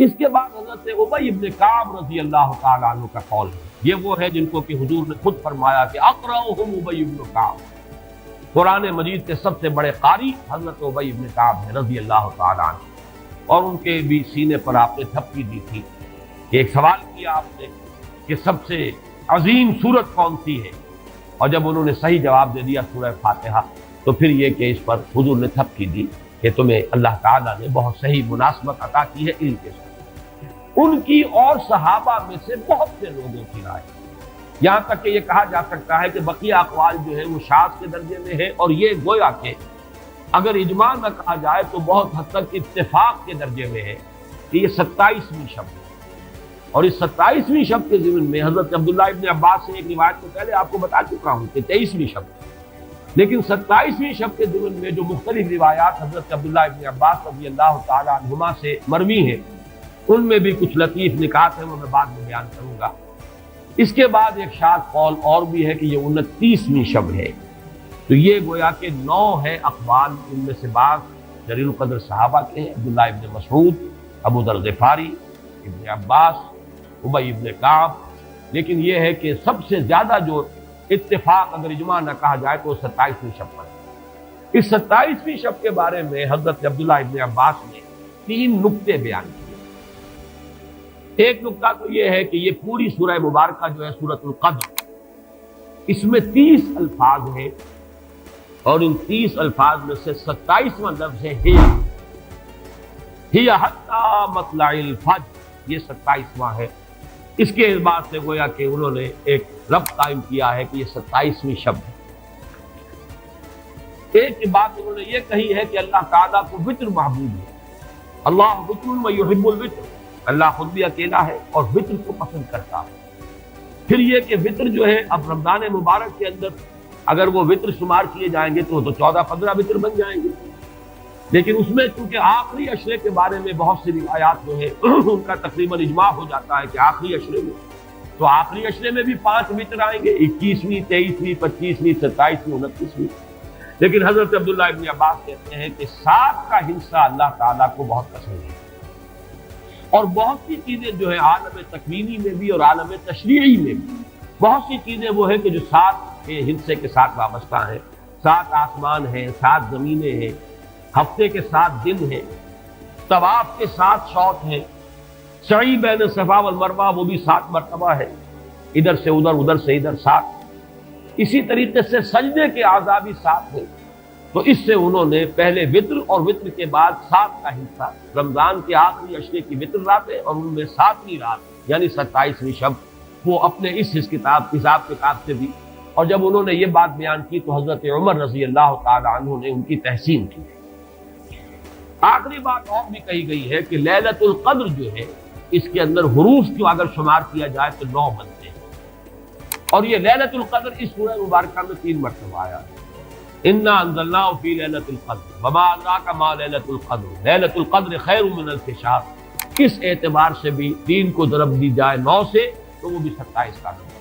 اس کے بعد حضرت ابی ابن کعب رضی اللہ تعالیٰ عنہ کا قول ہے، یہ وہ ہے جن کو کہ حضور نے خود فرمایا کہ اقرأہم ابی ابن کعب، قرآن مجید کے سب سے بڑے قاری حضرت ابی ابن کعب ہے رضی اللہ تعالیٰ عنہ، اور ان کے بھی سینے پر آپ نے تھپکی دی تھی کہ ایک سوال کیا آپ نے کہ سب سے عظیم سورت کون سی ہے، اور جب انہوں نے صحیح جواب دے دیا سورہ فاتحہ، تو پھر یہ کہ اس پر حضور نے تھپکی دی کہ تمہیں اللہ تعالیٰ نے بہت صحیح مناسبت عطا کی ہے علم کے ساتھ۔ ان کی اور صحابہ میں سے بہت سے لوگوں کی رائے، یہاں تک کہ یہ کہا جا سکتا ہے کہ بقیہ اقوال جو ہے وہ شاذ کے درجے میں ہے، اور یہ گویا کہ اگر اجماع نہ کہا جائے تو بہت حد تک اتفاق کے درجے میں ہے کہ یہ 27ویں شب ہے، اور اس 27ویں شب کے ضمن میں حضرت عبداللہ ابن عباس سے ایک روایت کو پہلے آپ کو بتا چکا ہوں کہ 23ویں شب ہے، لیکن 27ویں شب کے ضمن میں جو مختلف روایات حضرت عبداللہ ابن عباس رضی اللہ تعالیٰ عنہما سے مروی ہیں، ان میں بھی کچھ لطیف نکات ہیں، وہ میں بعد میں بیان کروں گا۔ اس کے بعد ایک شاذ قول اور بھی ہے کہ یہ 29ویں شب ہے، تو یہ گویا کہ 9 ہے اقوال، ان میں سے بعض جلیل القدر صحابہ کے ہیں، عبداللہ ابن مسعود، ابو ذر غفاری، ابن عباس، ابی ابن کعب، لیکن یہ ہے کہ سب سے زیادہ جو اتفاق اگر اجماع نہ کہا جائے تو 27ویں شب پر ہے۔ اس 27ویں شب کے بارے میں حضرت عبداللہ ابن عباس نے 3 نکتے بیان کیے۔ ایک نکتہ تو یہ ہے کہ یہ پوری سورہ مبارکہ جو ہے سورۃ القدر، اس میں 30 الفاظ ہیں، اور ان 30 الفاظ میں سے 27واں لفظ ہے ہی حتی مطلع الفجر، یہ 27واں ہے۔ اس کے اعتبار سے گویا کہ انہوں نے ایک ربط قائم کیا ہے کہ یہ 27ویں شب ہے۔ ایک بات انہوں نے یہ کہی ہے کہ اللہ تعالیٰ کو وطر محبوب ہے، اللہ وطر و یحب الوطر، اللہ خود بھی اکیلا ہے اور وطر کو پسند کرتا ہے۔ پھر یہ کہ وطر جو ہے اب رمضان مبارک کے اندر اگر وہ وطر شمار کیے جائیں گے تو 14-15 وطر بن جائیں گے، لیکن اس میں چونکہ آخری عشرے کے بارے میں بہت سی روایات جو ہے ان کا تقریباً اجماع ہو جاتا ہے کہ آخری عشرے میں، تو آخری عشرے میں بھی 5 وطر آئیں گے، 21ویں، 23ویں، 25ویں، 27ویں، 29ویں، لیکن حضرت عبداللہ ابن عباس کہتے ہیں کہ 7 کا حصہ اللہ تعالیٰ کو بہت پسند ہے، اور بہت سی چیزیں جو ہے عالم تکوینی میں بھی اور عالم تشریعی میں بھی بہت سی چیزیں وہ ہیں کہ جو 7 کے حصے کے ساتھ وابستہ ہیں۔ 7 آسمان ہیں، 7 زمینیں ہیں، ہفتے کے 7 دن ہیں، طواف کے 7 شوط ہیں، سعی بین صفا والمروہ وہ بھی 7 مرتبہ ہے، ادھر سے ادھر، ادھر سے ادھر 7، اسی طریقے سے سجدے کے اعضاء بھی 7 ہیں۔ تو اس سے انہوں نے پہلے وطر اور وطر کے بعد 7 کا حصہ، رمضان کے آخری عشرے کی وطر راتیں اور ان میں 7ویں رات یعنی 27ویں شب، وہ اپنے اس حساب کتاب سے بھی، اور جب انہوں نے یہ بات بیان کی تو حضرت عمر رضی اللہ تعالی عنہ نے ان کی تحسین کی۔ آخری بات اور بھی کہی گئی ہے کہ لیلۃ القدر جو ہے اس کے اندر حروف کو اگر شمار کیا جائے تو 9 بنتے ہیں، اور یہ لیلۃ القدر اس سورہ مبارکہ میں 3 مرتبہ آیا ہے۔ انا انزلناہ فی لیلۃ القدر وما ادراک ما لیلۃ القدر لیلۃ القدر خیر من الف شہر، اس اعتبار سے بھی 3 کو ضرب دی جائے 9 سے تو وہ بھی 27 کا نمبر۔